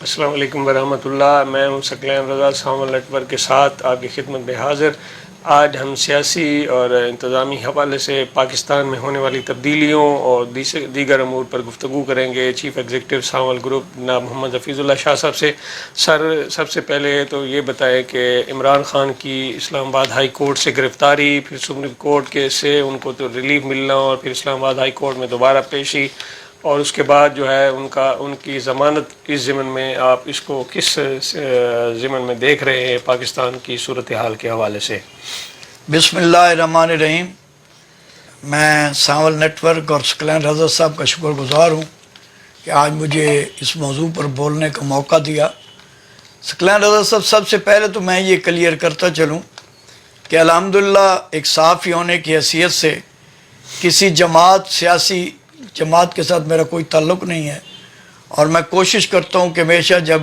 السلام علیکم ورحمۃ اللہ. میں ہوں ثقلین رضا ساول نیٹ ورک کے ساتھ آپ کی خدمت میں حاضر. آج ہم سیاسی اور انتظامی حوالے سے پاکستان میں ہونے والی تبدیلیوں اور دیگر امور پر گفتگو کریں گے چیف ایگزیکٹو ساول گروپ جناب محمد حفیظ اللہ شاہ صاحب سے. سر، سب سے پہلے تو یہ بتائیں کہ عمران خان کی اسلام آباد ہائی کورٹ سے گرفتاری، پھر سپریم کورٹ کے سے ان کو تو ریلیف ملنا، اور پھر اسلام آباد ہائی کورٹ میں دوبارہ پیشی، اور اس کے بعد جو ہے ان کی ضمانت کس ضمن میں، آپ اس کو کس ضمن میں دیکھ رہے ہیں پاکستان کی صورتحال کے حوالے سے؟ بسم اللہ الرحمن الرحیم. میں ساول نیٹ ورک اور ثقلین رضا صاحب کا شکر گزار ہوں کہ آج مجھے اس موضوع پر بولنے کا موقع دیا. ثقلین رضا صاحب، سب سے پہلے تو میں یہ کلیئر کرتا چلوں کہ الحمدللہ ایک صحافی ہونے کی حیثیت سے کسی سیاسی جماعت کے ساتھ میرا کوئی تعلق نہیں ہے، اور میں کوشش کرتا ہوں کہ ہمیشہ جب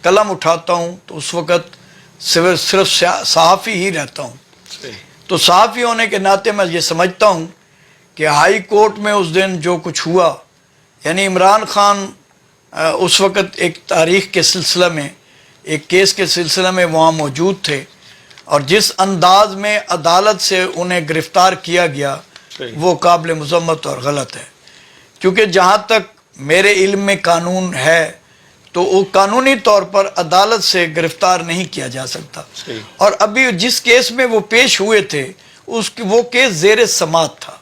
قلم اٹھاتا ہوں تو اس وقت صرف صحافی ہی رہتا ہوں. تو صحافی ہونے کے ناطے میں یہ سمجھتا ہوں کہ ہائی کورٹ میں اس دن جو کچھ ہوا، یعنی عمران خان اس وقت ایک تاریخ کے سلسلہ میں، ایک کیس کے سلسلہ میں وہاں موجود تھے، اور جس انداز میں عدالت سے انہیں گرفتار کیا گیا وہ قابل مذمت اور غلط ہے. کیونکہ جہاں تک میرے علم میں قانون ہے تو وہ قانونی طور پر عدالت سے گرفتار نہیں کیا جا سکتا. اور ابھی جس کیس میں وہ پیش ہوئے تھے وہ کیس زیر سماعت تھا.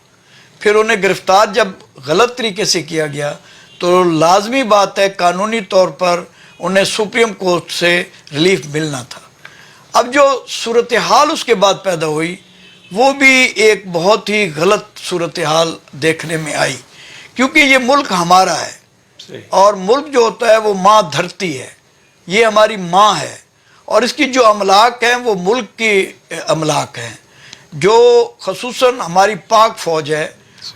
پھر انہیں گرفتار جب غلط طریقے سے کیا گیا تو لازمی بات ہے قانونی طور پر انہیں سپریم کورٹ سے ریلیف ملنا تھا. اب جو صورتحال اس کے بعد پیدا ہوئی وہ بھی ایک بہت ہی غلط صورتحال دیکھنے میں آئی، کیونکہ یہ ملک ہمارا ہے، اور ملک جو ہوتا ہے وہ ماں دھرتی ہے، یہ ہماری ماں ہے، اور اس کی جو املاک ہیں وہ ملک کی املاک ہیں، جو خصوصاً ہماری پاک فوج ہے.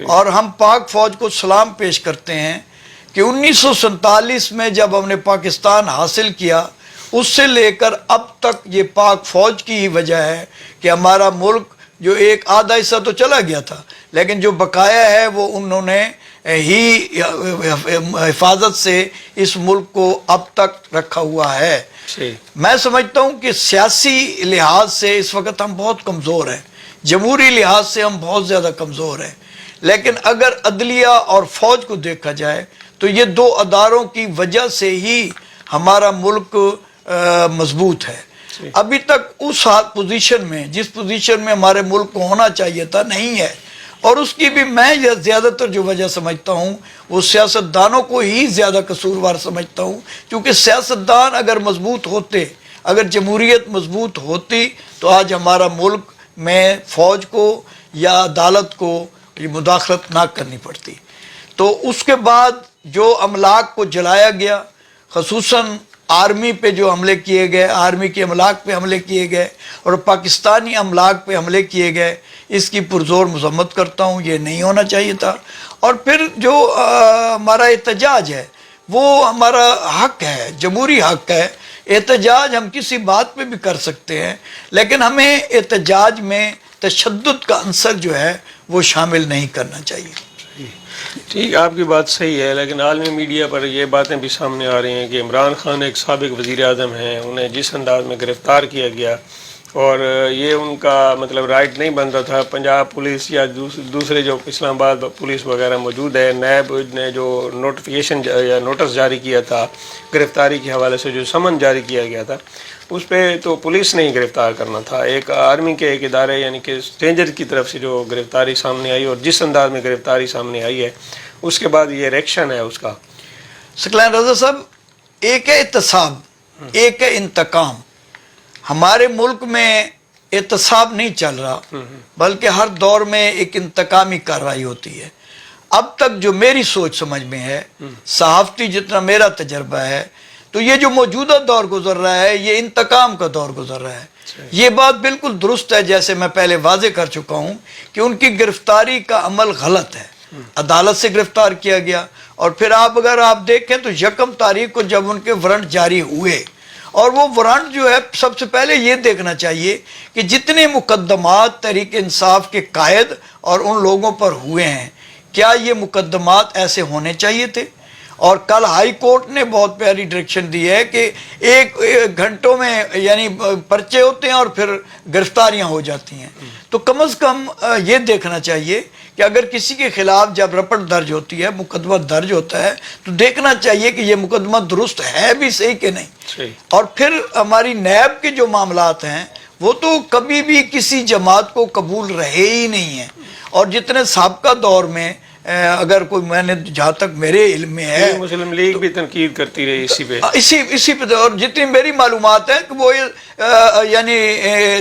اور ہم پاک فوج کو سلام پیش کرتے ہیں کہ 1947 میں جب ہم نے پاکستان حاصل کیا اس سے لے کر اب تک یہ پاک فوج کی ہی وجہ ہے کہ ہمارا ملک جو ایک آدھا حصہ تو چلا گیا تھا لیکن جو بقایا ہے وہ انہوں نے ہی حفاظت سے اس ملک کو اب تک رکھا ہوا ہے. میں سمجھتا ہوں کہ سیاسی لحاظ سے اس وقت ہم بہت کمزور ہیں، جمہوری لحاظ سے ہم بہت زیادہ کمزور ہیں، لیکن اگر عدلیہ اور فوج کو دیکھا جائے تو یہ دو اداروں کی وجہ سے ہی ہمارا ملک مضبوط ہے. ابھی تک اس پوزیشن میں جس پوزیشن میں ہمارے ملک کو ہونا چاہیے تھا نہیں ہے، اور اس کی بھی میں زیادہ تر جو وجہ سمجھتا ہوں وہ سیاستدانوں کو ہی زیادہ قصوروار سمجھتا ہوں. کیونکہ سیاستدان اگر مضبوط ہوتے، اگر جمہوریت مضبوط ہوتی تو آج ہمارا ملک میں فوج کو یا عدالت کو مداخلت نہ کرنی پڑتی. تو اس کے بعد جو املاک کو جلایا گیا، خصوصاً آرمی پہ جو حملے کیے گئے، آرمی کے املاک پہ حملے کیے گئے اور پاکستانی املاک پہ حملے کیے گئے، اس کی پرزور مذمت کرتا ہوں. یہ نہیں ہونا چاہیے تھا. اور پھر جو ہمارا احتجاج ہے وہ ہمارا حق ہے، جمہوری حق ہے. احتجاج ہم کسی بات پہ بھی کر سکتے ہیں، لیکن ہمیں احتجاج میں تشدد کا عنصر جو ہے وہ شامل نہیں کرنا چاہیے. ٹھیک، آپ کی بات صحیح ہے، لیکن عالمی میڈیا پر یہ باتیں بھی سامنے آ رہی ہیں کہ عمران خان ایک سابق وزیر اعظم ہیں، انہیں جس انداز میں گرفتار کیا گیا اور یہ ان کا مطلب رائٹ نہیں بنتا تھا. پنجاب پولیس یا دوسرے جو اسلام آباد پولیس وغیرہ موجود ہے، نیب نے جو نوٹیفیکیشن یا نوٹس جاری کیا تھا گرفتاری کے حوالے سے، جو سمن جاری کیا گیا تھا، اس پہ تو پولیس نے ہی گرفتار کرنا تھا. ایک آرمی کے ایک ادارے یعنی کہ اسٹرینجر کی طرف سے جو گرفتاری سامنے آئی اور جس انداز میں گرفتاری سامنے آئی ہے، اس کے بعد یہ ریئیکشن ہے اس کا. ثقلین رضا صاحب، ایک ہے احتساب، ایک ہے انتقام. ہمارے ملک میں احتساب نہیں چل رہا بلکہ ہر دور میں ایک انتقامی کارروائی ہوتی ہے. اب تک جو میری سوچ سمجھ میں ہے، صحافتی جتنا میرا تجربہ ہے، تو یہ جو موجودہ دور گزر رہا ہے یہ انتقام کا دور گزر رہا ہے. یہ بات بالکل درست ہے، جیسے میں پہلے واضح کر چکا ہوں کہ ان کی گرفتاری کا عمل غلط ہے. عدالت سے گرفتار کیا گیا، اور پھر اگر آپ دیکھیں تو 1 تاریخ کو جب ان کے وارنٹ جاری ہوئے، اور وہ وارنٹ جو ہے سب سے پہلے یہ دیکھنا چاہیے کہ جتنے مقدمات تحریک انصاف کے قائد اور ان لوگوں پر ہوئے ہیں، کیا یہ مقدمات ایسے ہونے چاہیے تھے؟ اور کل ہائی کورٹ نے بہت پیاری ڈائریکشن دی ہے کہ ایک گھنٹوں میں یعنی پرچے ہوتے ہیں اور پھر گرفتاریاں ہو جاتی ہیں. تو کم از کم یہ دیکھنا چاہیے کہ اگر کسی کے خلاف جب رپٹ درج ہوتی ہے، مقدمہ درج ہوتا ہے، تو دیکھنا چاہیے کہ یہ مقدمہ درست ہے بھی صحیح کہ نہیں. اور پھر ہماری نیب کے جو معاملات ہیں وہ تو کبھی بھی کسی جماعت کو قبول رہے ہی نہیں ہیں. اور جتنے سابقہ دور میں اگر کوئی، میں نے جہاں تک میرے علم میں ہے، مسلم لیگ بھی تنقید کرتی رہی اسی پہ اور جتنی میری معلومات ہے کہ وہ یعنی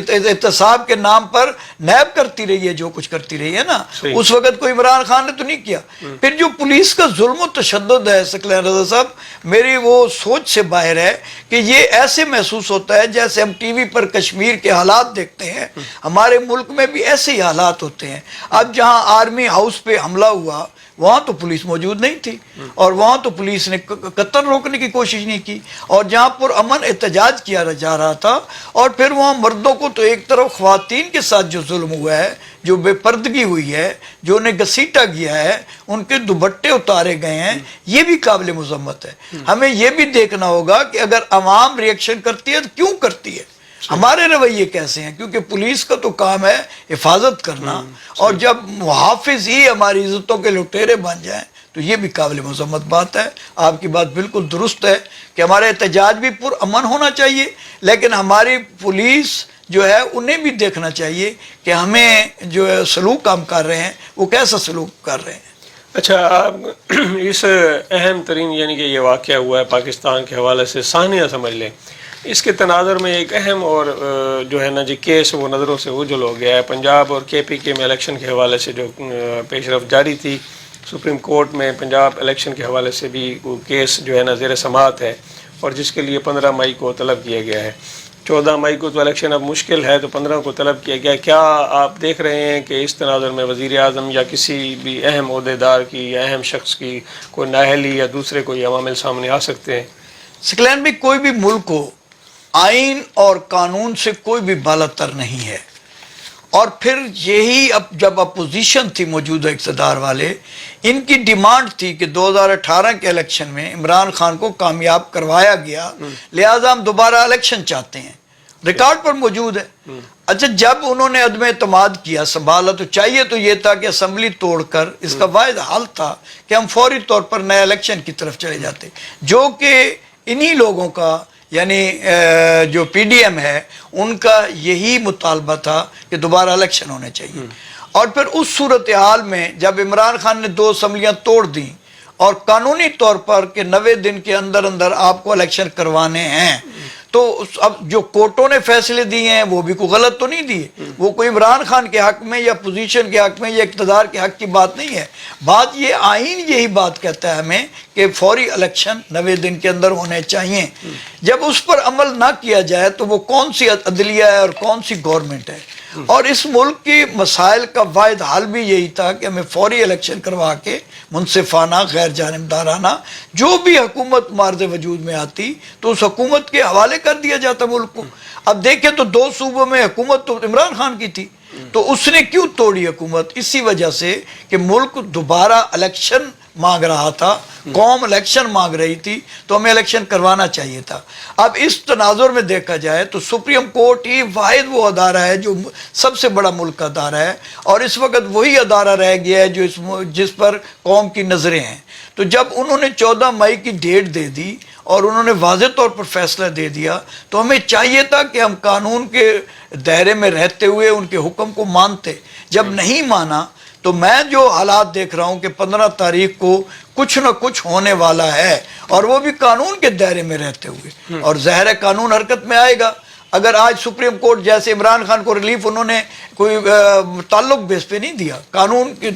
احتساب کے نام پر نیب کرتی رہی ہے، جو کچھ کرتی رہی ہے نا. اس وقت کوئی عمران خان نے تو نہیں کیا. پھر جو پولیس کا ظلم و تشدد ہے ثقلین رضا صاحب، میری وہ سوچ سے باہر ہے کہ یہ ایسے محسوس ہوتا ہے جیسے ہم ٹی وی پر کشمیر کے حالات دیکھتے ہیں، ہمارے ملک میں بھی ایسے ہی حالات ہوتے ہیں. اب جہاں آرمی ہاؤس پہ حملہ ہوا وہاں تو پولیس موجود نہیں تھی، اور وہاں تو پولیس نے قتل روکنے کی کوشش نہیں کی. اور جہاں پر امن احتجاج کیا جا رہا تھا، اور پھر وہاں مردوں کو تو ایک طرف خواتین کے ساتھ جو ظلم ہوا ہے، جو بے پردگی ہوئی ہے، جو انہیں گھسیٹا گیا ہے، ان کے دوپٹے اتارے گئے ہیں، یہ بھی قابل مذمت ہے. ہمیں یہ بھی دیکھنا ہوگا کہ اگر عوام ریئیکشن کرتی ہے تو کیوں کرتی ہے، ہمارے رویے کیسے ہیں، کیونکہ پولیس کا تو کام ہے حفاظت کرنا. اور جب محافظ ہی ہماری عزتوں کے لٹیرے بن جائیں تو یہ بھی قابل مذمت بات ہے. آپ کی بات بالکل درست ہے کہ ہمارا احتجاج بھی پر امن ہونا چاہیے، لیکن ہماری پولیس جو ہے انہیں بھی دیکھنا چاہیے کہ ہمیں جو سلوک ہم کر رہے ہیں وہ کیسا سلوک کر رہے ہیں. اچھا، آپ اس اہم ترین یعنی کہ یہ واقعہ ہوا ہے پاکستان کے حوالے سے، ثانیہ سمجھ لیں، اس کے تناظر میں ایک اہم اور جو ہے نا جی کیس وہ نظروں سے اوجھل ہو گیا ہے. پنجاب اور کے پی کے میں الیکشن کے حوالے سے جو پیش رفت جاری تھی، سپریم کورٹ میں پنجاب الیکشن کے حوالے سے بھی وہ کیس جو ہے نا زیر سماعت ہے، اور جس کے لیے 15 مئی کو طلب کیا گیا ہے. 14 مئی کو تو الیکشن اب مشکل ہے، تو 15 کو طلب کیا گیا. کیا آپ دیکھ رہے ہیں کہ اس تناظر میں وزیر اعظم یا کسی بھی اہم عہدیدار کی یا اہم شخص کی کوئی نااہلی یا دوسرے کوئی عوامل سامنے آ سکتے ہیں؟ ثقلین بھی کوئی بھی ملک ہو، آئین اور قانون سے کوئی بھی بالاتر نہیں ہے. اور پھر یہی اب جب اپوزیشن تھی موجودہ اقتدار والے، ان کی ڈیمانڈ تھی کہ 2018 کے الیکشن میں عمران خان کو کامیاب کروایا گیا، لہٰذا ہم دوبارہ الیکشن چاہتے ہیں. ریکارڈ پر موجود ہے. اچھا، جب انہوں نے عدم اعتماد کیا، سنبھالا، تو چاہیے تو یہ تھا کہ اسمبلی توڑ کر، اس کا واحد حل تھا کہ ہم فوری طور پر نئے الیکشن کی طرف چلے جاتے، جو کہ انہی لوگوں کا یعنی جو پی ڈی ایم ہے ان کا یہی مطالبہ تھا کہ دوبارہ الیکشن ہونے چاہیے. اور پھر اس صورتحال میں جب عمران خان نے 2 اسمبلیاں توڑ دیں اور قانونی طور پر کہ 90 دن کے اندر اندر آپ کو الیکشن کروانے ہیں، تو اب جو کورٹوں نے فیصلے دیے ہیں وہ بھی کوئی غلط تو نہیں دیے، وہ کوئی عمران خان کے حق میں یا پوزیشن کے حق میں یا اقتدار کے حق کی بات نہیں ہے. بات یہ آئین یہی بات کہتا ہے ہمیں کہ فوری الیکشن 90 دن کے اندر ہونے چاہیے. جب اس پر عمل نہ کیا جائے تو وہ کون سی عدلیہ ہے اور کون سی گورنمنٹ ہے. اور اس ملک کی مسائل کا واحد حل بھی یہی تھا کہ ہمیں فوری الیکشن کروا کے منصفانہ، غیر جانبدارانہ جو بھی حکومت مارد وجود میں آتی تو اس حکومت کے حوالے کر دیا جاتا ملک کو. اب دیکھیں تو 2 صوبوں میں حکومت تو عمران خان کی تھی، تو اس نے کیوں توڑی حکومت؟ اسی وجہ سے کہ ملک دوبارہ الیکشن مانگ رہا تھا، قوم الیکشن مانگ رہی تھی، تو ہمیں الیکشن کروانا چاہیے تھا. اب اس تناظر میں دیکھا جائے تو سپریم کورٹ ہی واحد وہ ادارہ ہے جو سب سے بڑا ملک کا ادارہ ہے، اور اس وقت وہی ادارہ رہ گیا ہے جس پر قوم کی نظریں ہیں. تو جب انہوں نے 14 مئی کی ڈیٹ دے دی اور انہوں نے واضح طور پر فیصلہ دے دیا، تو ہمیں چاہیے تھا کہ ہم قانون کے دائرے میں رہتے ہوئے ان کے حکم کو مانتے. جب نہیں مانا تو میں جو حالات دیکھ رہا ہوں کہ 15 تاریخ کو کچھ نہ کچھ ہونے والا ہے، اور وہ بھی قانون کے دائرے میں رہتے ہوئے، اور ظاہر ہے قانون حرکت میں آئے گا. اگر آج سپریم کورٹ جیسے عمران خان کو ریلیف انہوں نے کوئی تعلق بیس پہ نہیں دیا، قانون کی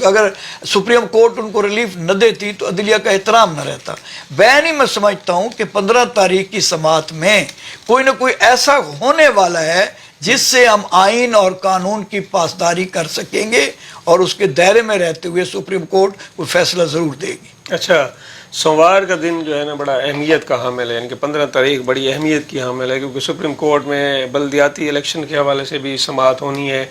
اگر سپریم کورٹ ان کو ریلیف نہ دیتی تو عدلیہ کا احترام نہ رہتا. بین ہی میں سمجھتا ہوں کہ 15 تاریخ کی سماعت میں کوئی نہ کوئی ایسا ہونے والا ہے جس سے ہم آئین اور قانون کی پاسداری کر سکیں گے، اور اس کے دائرے میں رہتے ہوئے سپریم کورٹ کوئی فیصلہ ضرور دے گی. اچھا سوموار کا دن جو ہے نا بڑا اہمیت کا حامل ہے، یعنی کہ 15 تاریخ بڑی اہمیت کی حامل ہے، کیونکہ سپریم کورٹ میں بلدیاتی الیکشن کے حوالے سے بھی سماعت ہونی ہے.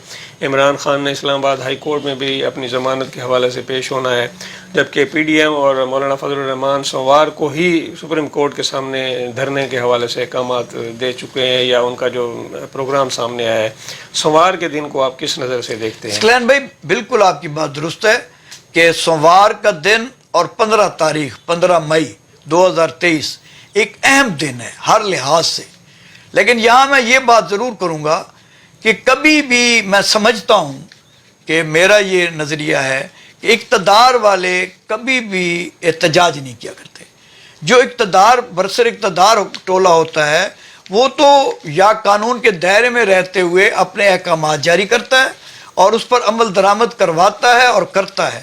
عمران خان نے اسلام آباد ہائی کورٹ میں بھی اپنی ضمانت کے حوالے سے پیش ہونا ہے، جبکہ پی ڈی ایم اور مولانا فضل الرحمان سوموار کو ہی سپریم کورٹ کے سامنے دھرنے کے حوالے سے احکامات دے چکے ہیں یا ان کا جو پروگرام سامنے آیا ہے. سوموار کے دن کو آپ کس نظر سے دیکھتے ہیں؟ اسکلین بھائی بالکل آپ کی بات درست ہے کہ سوموار کا دن اور 15 تاریخ 15 مئی 2023 ایک اہم دن ہے ہر لحاظ سے. لیکن یہاں میں یہ بات ضرور کروں گا کہ کبھی بھی میں سمجھتا ہوں کہ میرا یہ نظریہ ہے کہ اقتدار والے کبھی بھی احتجاج نہیں کیا کرتے. جو اقتدار برسر اقتدار ٹولہ ہوتا ہے وہ تو یا قانون کے دائرے میں رہتے ہوئے اپنے احکامات جاری کرتا ہے اور اس پر عمل درآمد کرواتا ہے اور کرتا ہے.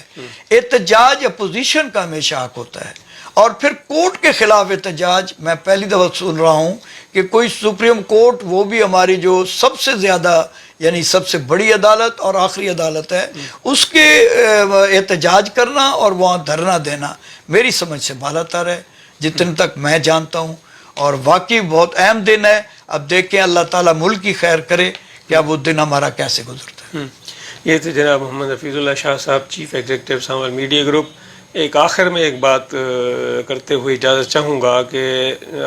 احتجاج اپوزیشن کا ہمیشہ حق ہوتا ہے، اور پھر کورٹ کے خلاف احتجاج میں پہلی دفعہ سن رہا ہوں کہ کوئی سپریم کورٹ، وہ بھی ہماری جو سب سے زیادہ یعنی سب سے بڑی عدالت اور آخری عدالت ہے، اس کے احتجاج کرنا اور وہاں دھرنا دینا میری سمجھ سے بالا تر ہے جتنے تک میں جانتا ہوں، اور واقعی بہت اہم دن ہے. اب دیکھیں اللہ تعالیٰ ملک کی خیر کرے کہ اب وہ دن ہمارا کیسے گزرتا ہے. یہ تھے جناب محمد حفیظ اللہ شاہ صاحب، چیف ایگزیکٹو سانول میڈیا گروپ. ایک آخر میں ایک بات کرتے ہوئے اجازت چاہوں گا کہ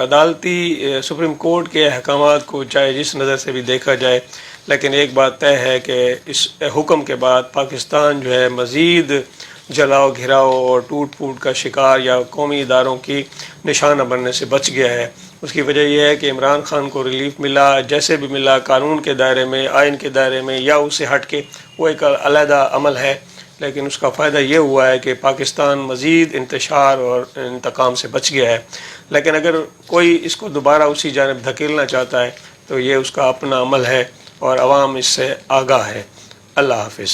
عدالتی سپریم کورٹ کے احکامات کو چاہے جس نظر سے بھی دیکھا جائے، لیکن ایک بات طے ہے کہ اس حکم کے بعد پاکستان جو ہے مزید جلاؤ گھراؤ اور ٹوٹ پھوٹ کا شکار یا قومی اداروں کی نشانہ بننے سے بچ گیا ہے. اس کی وجہ یہ ہے کہ عمران خان کو ریلیف ملا، جیسے بھی ملا، قانون کے دائرے میں، آئین کے دائرے میں یا اس سے ہٹ کے، وہ ایک علیحدہ عمل ہے. لیکن اس کا فائدہ یہ ہوا ہے کہ پاکستان مزید انتشار اور انتقام سے بچ گیا ہے. لیکن اگر کوئی اس کو دوبارہ اسی جانب دھکیلنا چاہتا ہے تو یہ اس کا اپنا عمل ہے اور عوام اس سے آگاہ ہے. اللہ حافظ.